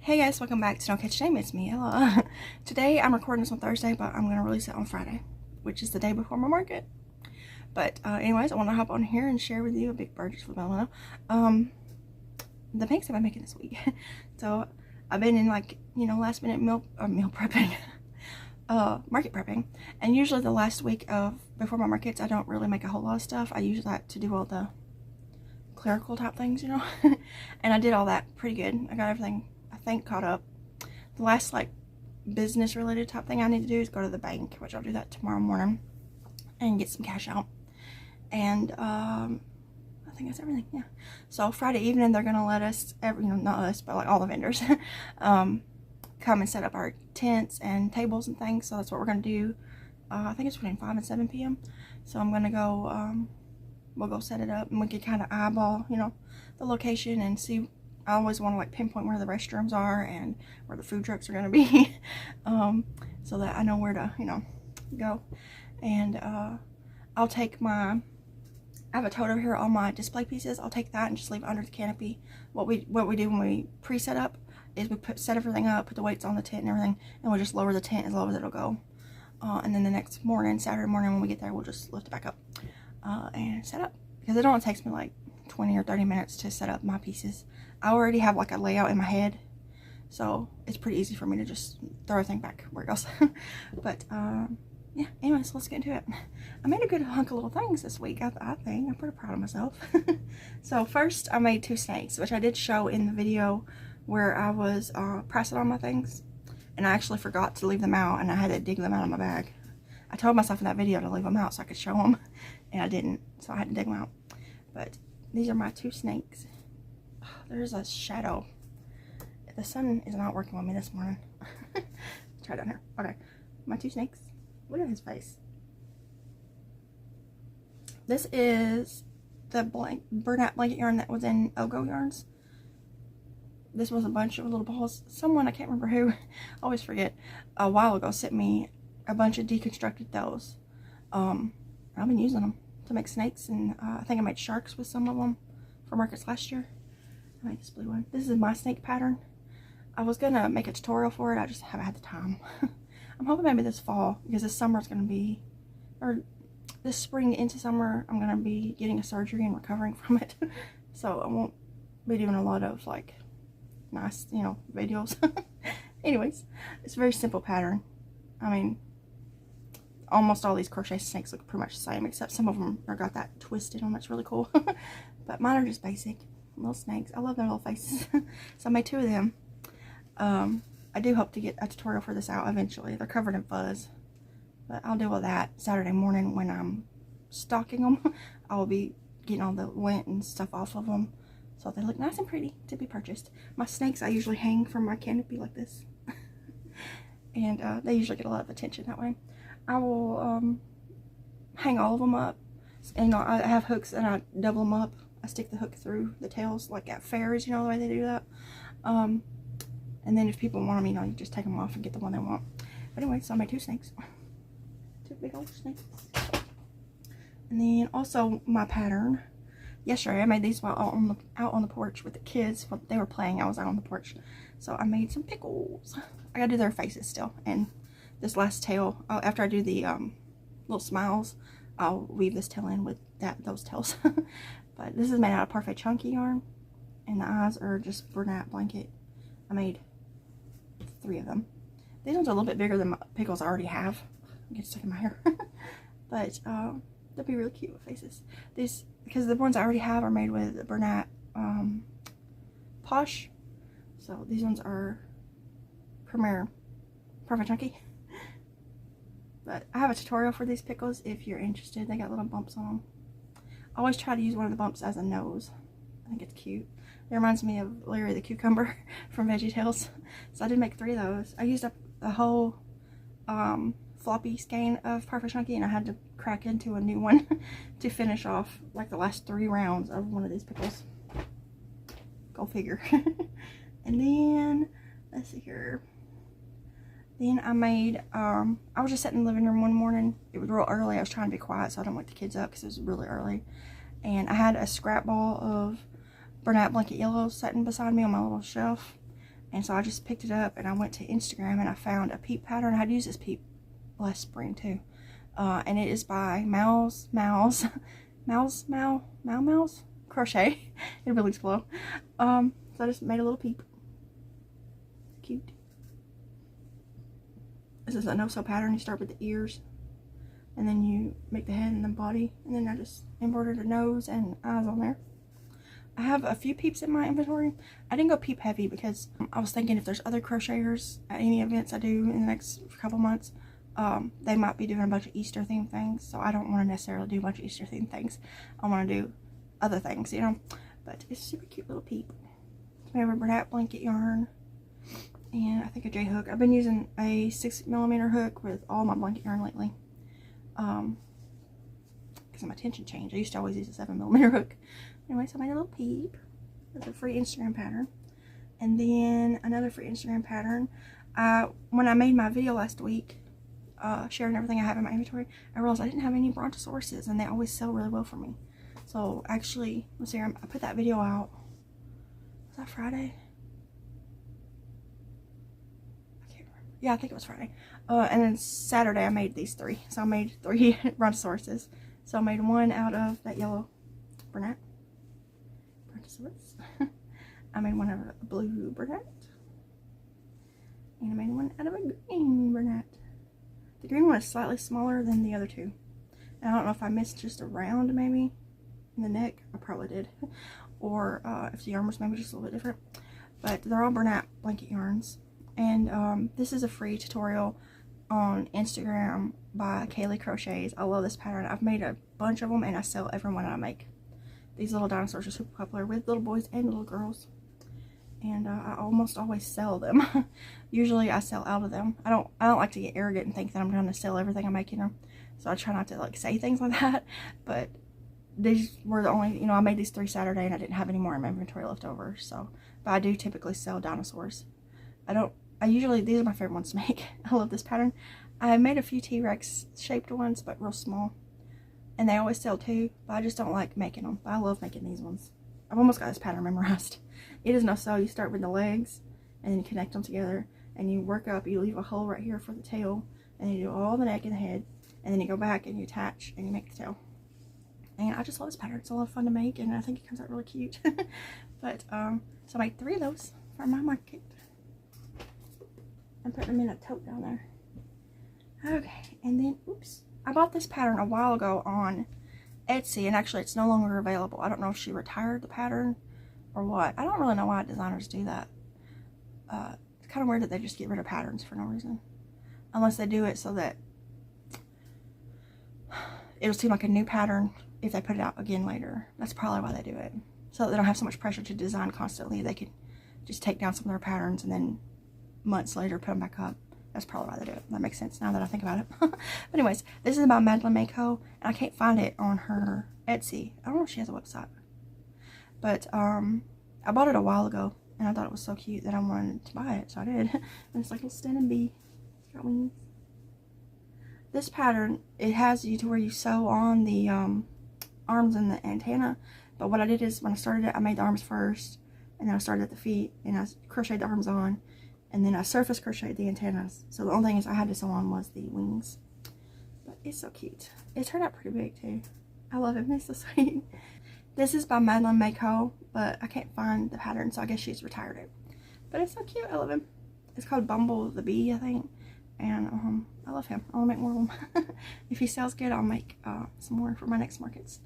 Hey guys, welcome back to No Catchy. It's me, Ella. Today I'm recording this on Thursday, but I'm going to release it on Friday, which is the day before my market. But anyways, I want to hop on here and share with you a big purchase with Madeline Mae. The things I've been making this week. So I've been in last minute meal prepping, market prepping, and usually the last week before my markets I don't really make a whole lot of stuff. I usually like to do all the clerical type things, and I did all that pretty good. I got everything I think caught up. The last business related type thing I need to do is go to the bank, which I'll do that tomorrow morning and get some cash out. And I think that's everything. Yeah. So Friday evening they're gonna let us, not us, but all the vendors, come and set up our tents and tables and things. So that's what we're gonna do. I think it's between 5 and 7 p.m. So I'm gonna go. We'll go set it up, and we can kind of eyeball, the location and see. I always want to pinpoint where the restrooms are and where the food trucks are going to be, so that I know where to, go. And I'll take I have a toter here, all my display pieces. I'll take that and just leave it under the canopy. What we do when we pre-set up is we set everything up, put the weights on the tent and everything, and we'll just lower the tent as low as it'll go. And then the next morning, Saturday morning when we get there, we'll just lift it back up and set up. Because it only takes me 20 or 30 minutes to set up my pieces. I already have a layout in my head, so it's pretty easy for me to just throw everything back where it goes. But yeah, anyways, let's get into it. I made a good hunk of little things this week. I think I'm pretty proud of myself. So first I made 2 snakes, which I did show in the video where I was pressing on my things, and I actually forgot to leave them out, and I had to dig them out of my bag. I told myself in that video to leave them out so I could show them, and I didn't, so I had to dig them out. But these are my 2 snakes. There's a shadow. The sun is not working with me this morning. Try down here. Okay, my 2 snakes. Look at his face. This is the burlap blanket yarn that was in Ogo Yarns. This was a bunch of little balls. Someone, I can't remember who, I always forget, a while ago sent me a bunch of deconstructed those. I've been using them to make snakes, and I think I made sharks with some of them for markets last year. I made this blue one. This is my snake pattern. I was gonna make a tutorial for it, I just haven't had the time. I'm hoping maybe this fall, because this summer is gonna be, or this spring into summer, I'm gonna be getting a surgery and recovering from it. So I won't be doing a lot of nice, videos. Anyways, it's a very simple pattern. I mean, almost all these crochet snakes look pretty much the same, except some of them are got that twisted on. That's really cool. But mine are just basic little snakes. I love their little faces. So I made 2 of them. I do hope to get a tutorial for this out eventually. They're covered in fuzz, but I'll deal with that Saturday morning when I'm stocking them. I will be getting all the lint and stuff off of them so they look nice and pretty to be purchased. My snakes I usually hang from my canopy like this. And they usually get a lot of attention that way. I will hang all of them up, and I have hooks and I double them up. I stick the hook through the tails like at fairs, the way they do that. And then if people want them, you just take them off and get the one they want. But anyway, so I made 2 snakes. 2 big old snakes. And then also my pattern. Yesterday I made these while out on the porch with the kids. While they were playing, I was out on the porch. So I made some pickles. I gotta do their faces still. And this last tail, after I do the little smiles, I'll weave this tail in with those tails. But this is made out of Parfait Chunky yarn, and the eyes are just burlap blanket. I made 3 of them. These ones are a little bit bigger than my pickles I already have. I get stuck in my hair. But they'll be really cute with faces. These, because the ones I already have are made with burlap Posh. So these ones are Premier Parfait Chunky. But I have a tutorial for these pickles if you're interested. They got little bumps on them. I always try to use one of the bumps as a nose. I think it's cute. It reminds me of Larry the Cucumber from VeggieTales. So I did make 3 of those. I used up the whole floppy skein of Parfait Chunky, and I had to crack into a new one to finish off the last 3 rounds of one of these pickles. Go figure. And then, let's see here. Then I made, I was just sitting in the living room one morning. It was real early. I was trying to be quiet so I don't wake the kids up because it was really early. And I had a scrap ball of burlap blanket yellow sitting beside me on my little shelf. And so I just picked it up and I went to Instagram and I found a peep pattern. I had used this peep last spring too. And it is by Mouse Crochet. It'll be linked below. So I just made a little peep. Cute. This is a no-sew pattern. You start with the ears, and then you make the head and the body, and then I just embroidered a nose and eyes on there. I have a few peeps in my inventory. I didn't go peep heavy because I was thinking if there's other crocheters at any events I do in the next couple months, they might be doing a bunch of Easter themed things, so I don't want to necessarily do a bunch of Easter themed things. I want to do other things, you know. But it's a super cute little peep. It's made of Bernat blanket yarn, and I think a J-hook. I've been using a 6mm hook with all my blanket yarn lately, because my tension changed. I used to always use a 7mm hook. Anyway, so I made a little peep. It's a free Instagram pattern. And then another free Instagram pattern. When I made my video last week, sharing everything I have in my inventory, I realized I didn't have any brontosauruses, and they always sell really well for me. So actually, let's see, I put that video out. Was that Friday? I can't remember. Yeah, I think it was Friday. And then Saturday I made these 3. So I made 3 brontosauruses. So I made one out of that yellow Bernat. I made one out of a blue Bernat, and I made one out of a green Bernat. The green one is slightly smaller than the other 2, and I don't know if I missed just a round maybe in the neck. I probably did, or if the yarn was maybe just a little bit different. But they're all Bernat blanket yarns, and this is a free tutorial on Instagram by Kaylee Crochets. I love this pattern. I've made a bunch of them, and I sell every one I make. These little dinosaurs are super popular with little boys and little girls, and I almost always sell them. Usually I sell out of them. I don't like to get arrogant and think that I'm going to sell everything I make, you know, so I try not to like say things like that. But these were the only, you know, I made these 3 Saturday and I didn't have any more in my inventory left over. So, but I do typically sell dinosaurs. These are my favorite ones to make. I love this pattern. I made a few T-Rex shaped ones, but real small. And they always sell too, but I just don't like making them. But I love making these ones. I've almost got this pattern memorized. It is no sew. You start with the legs, and then you connect them together, and you work up. You leave a hole right here for the tail, and you do all the neck and the head, and then you go back and you attach, and you make the tail. And I just love this pattern. It's a lot of fun to make, and I think it comes out really cute. But, so I made 3 of those for my market. I'm putting them in a tote down there. Okay, and then, oops. I bought this pattern a while ago on Etsy, and actually it's no longer available. I don't know if she retired the pattern or what. I don't really know why designers do that. It's kind of weird that they just get rid of patterns for no reason. Unless they do it so that it'll seem like a new pattern if they put it out again later. That's probably why they do it. So they don't have so much pressure to design constantly. They could just take down some of their patterns and then months later put them back up. That's probably why they do it. That makes sense now that I think about it. But anyways, this is by Madeline Mae Co, and I can't find it on her Etsy. I don't know if she has a website. But I bought it a while ago, and I thought it was so cute that I wanted to buy it, so I did. And it's like a standing bee. It's got wings. This pattern, it has you to where you sew on the arms and the antenna. But what I did is when I started it, I made the arms first, and then I started at the feet, and I crocheted the arms on. And then I surface crocheted the antennas. So the only thing is I had to sew on was the wings. But it's so cute. It turned out pretty big too. I love it. It's so sweet. This is by Madeline Mae Co, but I can't find the pattern, so I guess she's retired it. But it's so cute. I love him. It's called Bumble the Bee, I think. And I love him. I want to make more of them. If he sells good, I'll make some more for my next markets.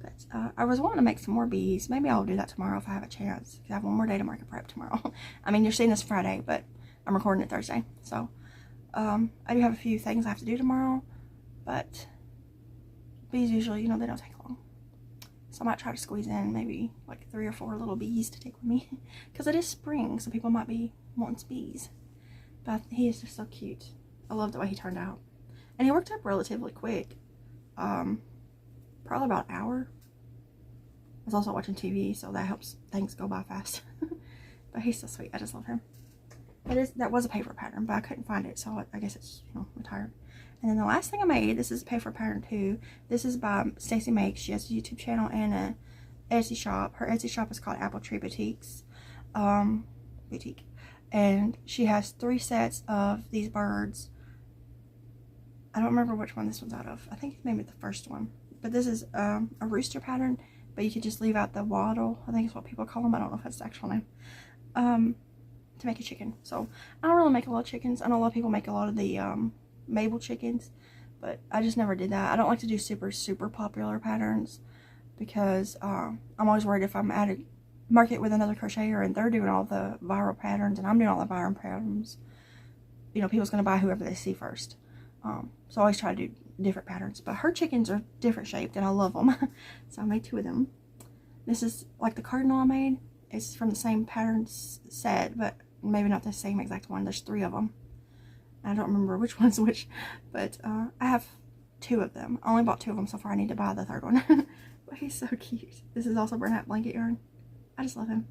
But I was wanting to make some more bees. Maybe I'll do that tomorrow if I have a chance. Because I have one more day to market prep tomorrow. I mean, you're seeing this Friday, but I'm recording it Thursday. So I do have a few things I have to do tomorrow. But bees usually, you know, they don't take long. So I might try to squeeze in maybe like 3 or 4 little bees to take with me. Because it is spring, so people might be wanting some bees. But he is just so cute. I love the way he turned out. And he worked up relatively quick. Probably about an hour. I was also watching TV, so that helps things go by fast. But he's so sweet. I just love him. That was a paper pattern, but I couldn't find it, so I guess it's, you know, retired. And then the last thing I made, this is a paper pattern too. This is by Stacy Makes. She has a YouTube channel and a Etsy shop. Her Etsy shop is called Apple Tree Boutiques. Boutique. and she has 3 sets of these birds. I don't remember which one this one's out of. I think it's maybe the first one. But this is a rooster pattern, but you could just leave out the waddle. I think it's what people call them. I don't know if that's the actual name. To make a chicken. So I don't really make a lot of chickens. I know a lot of people make a lot of the Mabel chickens, but I just never did that. I don't like to do super popular patterns because I'm always worried if I'm at a market with another crocheter and they're doing all the viral patterns and I'm doing all the viral patterns, you know, people's going to buy whoever they see first. So I always try to do different patterns, but her chickens are different shaped and I love them. So I made 2 of them. This is like the cardinal I made. It's from the same pattern set, but maybe not the same exact one. There's 3 of them. I don't remember which one's which, but I have 2 of them. I only bought 2 of them so far. I need to buy the 3rd one. But he's so cute. This is also burnt out blanket yarn. I just love him.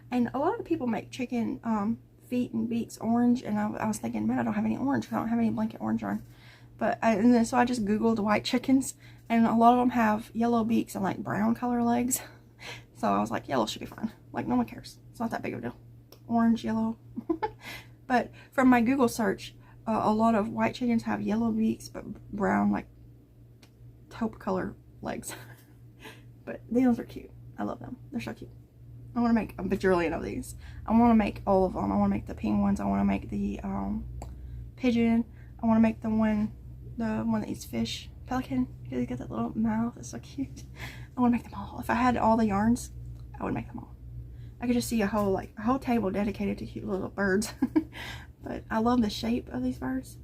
And a lot of people make chicken feet and beaks orange, and I was thinking, man, I don't have any orange. I don't have any blanket orange yarn. But so I just googled white chickens, and a lot of them have yellow beaks and like brown color legs. So I was like, yellow should be fine. Like, no one cares. It's not that big of a deal. Orange, yellow. But from my Google search, a lot of white chickens have yellow beaks, but brown, like, taupe color legs. But these are cute. I love them. They're so cute. I want to make a bajillion of these. I want to make all of them. I want to make the penguins. I want to make the pigeon. I want to make the one that eats fish. Pelican. Because he's got that little mouth. It's so cute. I want to make them all. If I had all the yarns, I would make them all. I could just see a whole table dedicated to cute little birds. But I love the shape of these birds.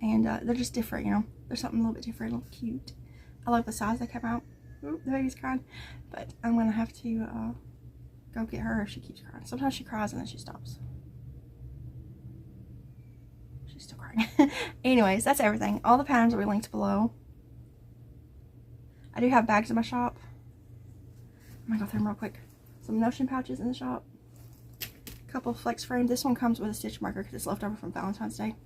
And they're just different, you know. There's something a little bit different, a little cute. I love the size they come out. Oop, the baby's crying. But I'm going to have to go get her if she keeps crying. Sometimes she cries and then she stops. She's still crying. Anyways, that's everything. All the patterns will be linked below. I do have bags in my shop. I'm going to go through them real quick. Some notion pouches in the shop. A couple flex frames. This one comes with a stitch marker because it's left over from Valentine's Day.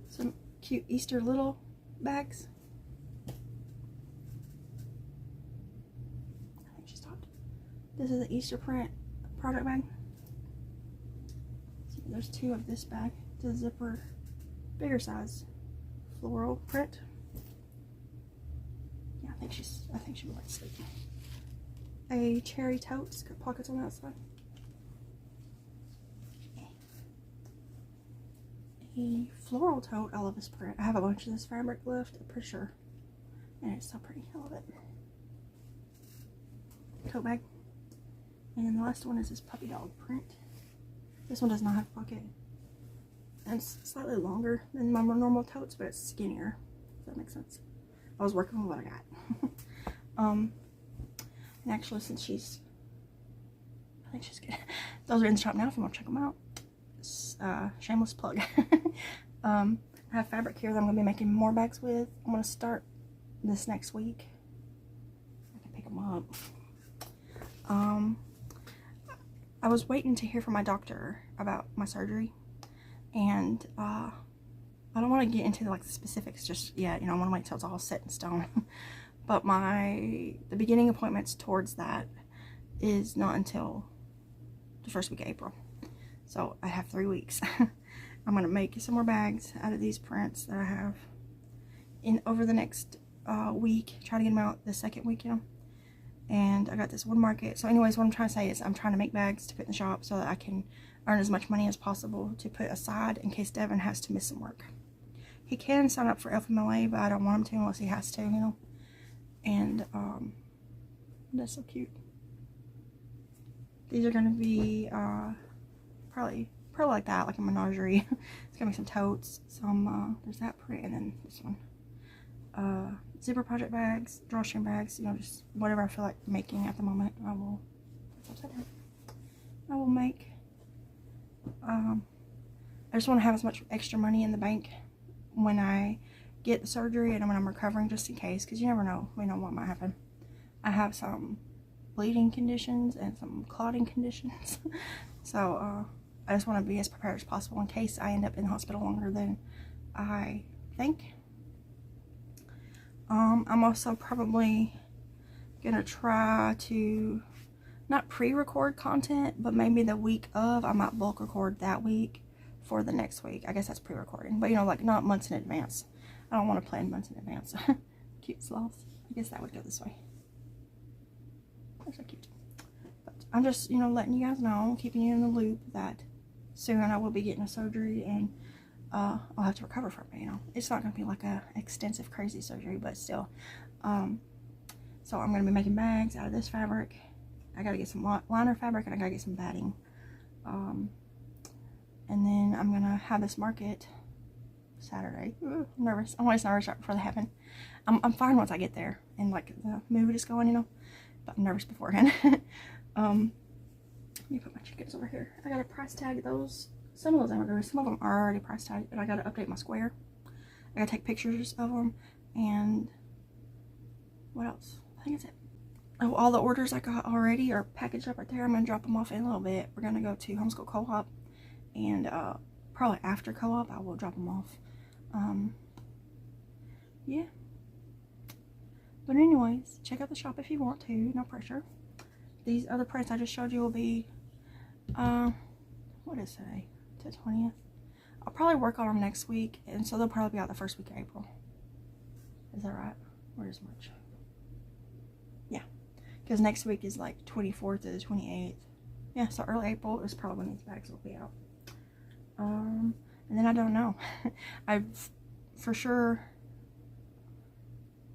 Some cute Easter little bags. I think she stopped. This is an Easter print product bag. So there's 2 of this bag. It's a zipper, bigger size floral print. Yeah, I think she would like to sleep. A cherry tote. It's got pockets on the outside. A floral tote. I love this print. I have a bunch of this fabric left, I'm pretty sure. And it's so pretty. I love it. Tote bag. And then the last one is this puppy dog print. This one does not have a pocket. And it's slightly longer than my normal totes, but it's skinnier. If that makes sense. I was working with what I got. And actually, since I think she's good. Those are in the shop now if you want to check them out. Shameless plug. I have fabric here that I'm going to be making more bags with. I'm going to start this next week. I can pick them up. I was waiting to hear from my doctor about my surgery, and I don't want to get into like the specifics just yet. You know, I want to wait till it's all set in stone. But the beginning appointments towards that is not until the 1st week of April. So I have 3 weeks. I'm going to make some more bags out of these prints that I have over the next week. Try to get them out the 2nd week, you know. And I got this one market. So anyways, what I'm trying to say is I'm trying to make bags to put in the shop so that I can earn as much money as possible to put aside in case Devin has to miss some work. He can sign up for FMLA, but I don't want him to unless he has to, you know. And that's so cute. These are going to be probably like that, like a menagerie. It's going to be some totes, there's that print, and then this one. Zipper project bags, drawstring bags, you know, just whatever I feel like making at the moment. I will make. I just want to have as much extra money in the bank when I get the surgery and when I'm recovering, just in case, because you never know, we know what might happen. I have some bleeding conditions and some clotting conditions. So I just want to be as prepared as possible in case I end up in the hospital longer than I think. I'm also probably gonna try to not pre-record content, but maybe the week of, I might bulk record that week for the next week. I guess that's pre-recording, but you know, like not months in advance. I don't want to plan months in advance. Cute sloths. I guess that would go this way. They're so cute. But I'm just, you know, letting you guys know, keeping you in the loop that soon I will be getting a surgery, and I'll have to recover from it, you know. It's not going to be like a extensive, crazy surgery, but still. So I'm going to be making bags out of this fabric. I got to get some liner fabric, and I got to get some batting. And then I'm going to have this market Saturday. Ooh, I'm nervous. I'm always nervous right before they happen. I'm fine once I get there and like the mood is going, you know. But I'm nervous beforehand. Let me put my chickens over here. I got to price tag those. Some of those I'm going to, some of them are already price tagged, but I got to update my square. I got to take pictures of them, and what else? I think that's it. Oh, all the orders I got already are packaged up right there. I'm going to drop them off in a little bit. We're going to go to Homeschool Co-op, and probably after Co-op I will drop them off. Yeah. But anyways, check out the shop if you want to. No pressure. These other prints I just showed you will be, what is today? The 20th. I'll probably work on them next week, and so they'll probably be out the first week of April. Is that right? Where is March? Yeah. Because next week is like 24th to the 28th. Yeah, so early April is probably when these bags will be out. And then I don't know. I've for sure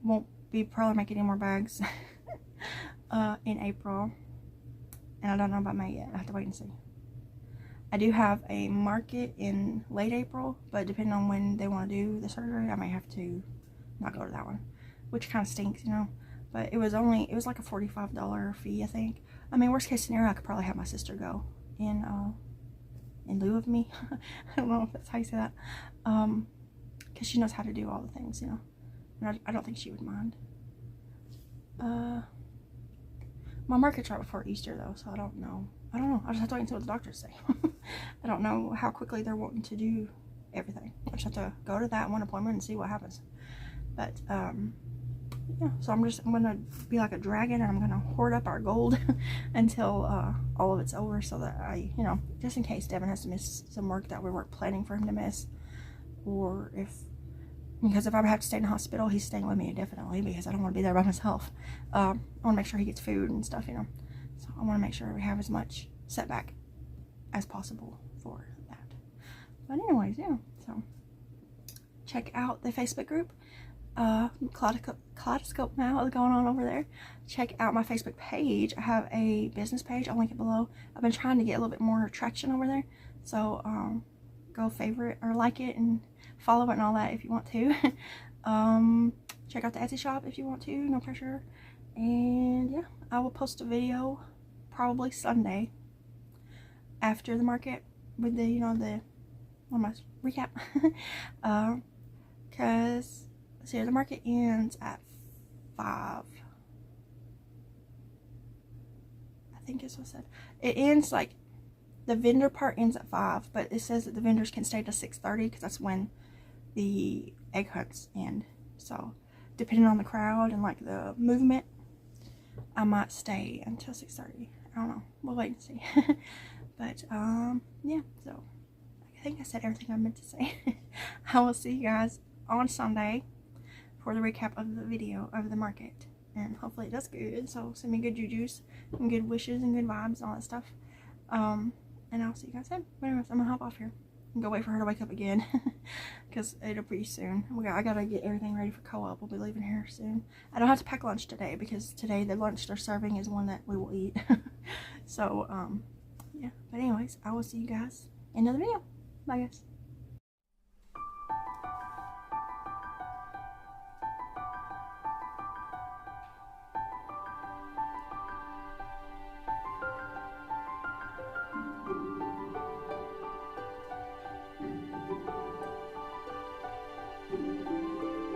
won't be probably making any more bags in April, and I don't know about May yet. I have to wait and see. I do have a market in late April, but depending on when they want to do the surgery, I may have to not go to that one, which kind of stinks, you know. But it was like a $45 fee, I think. I mean, worst case scenario, I could probably have my sister go in lieu of me. I don't know if that's how you say that, because she knows how to do all the things, you know. And I don't think she would mind. My market's right before Easter though, so I don't know. I just have to wait and see what the doctors say. I don't know how quickly they're wanting to do everything. I just have to go to that one appointment and see what happens. But yeah, so I'm gonna be like a dragon, and I'm gonna hoard up our gold until all of it's over, so that I, you know, just in case Devin has to miss some work that we weren't planning for him to miss, or because if I have to stay in the hospital, he's staying with me indefinitely, because I don't want to be there by myself. I want to make sure he gets food and stuff, you know. So I want to make sure we have as much setback as possible for that. But anyways, yeah. So check out the Facebook group. Kaleidoscope now is going on over there. Check out my Facebook page. I have a business page. I'll link it below. I've been trying to get a little bit more traction over there. So go favorite or like it and follow it and all that if you want to. Check out the Etsy shop if you want to, no pressure. And yeah, I will post a video probably Sunday after the market with the, you know, the recap. Because see, the market ends at 5. I think it's what I said. It ends like, the vendor part ends at 5, but it says that the vendors can stay to 6:30 because that's when the egg hunts end. So depending on the crowd and like the movement, I might stay until 6:30. I don't know. We'll wait and see. But yeah, so I think I said everything I meant to say. I will see you guys on Sunday for the recap of the video of the market, and hopefully it does good. So send me good jujus and good wishes and good vibes and all that stuff. And I'll see you guys then. But anyways, I'm gonna hop off here and go wait for her to wake up again, because it'll be soon. I gotta get everything ready for Co-op. We'll be leaving here soon. I don't have to pack lunch today, because today the lunch they're serving is one that we will eat. So yeah, but anyways, I will see you guys in another video. Bye guys.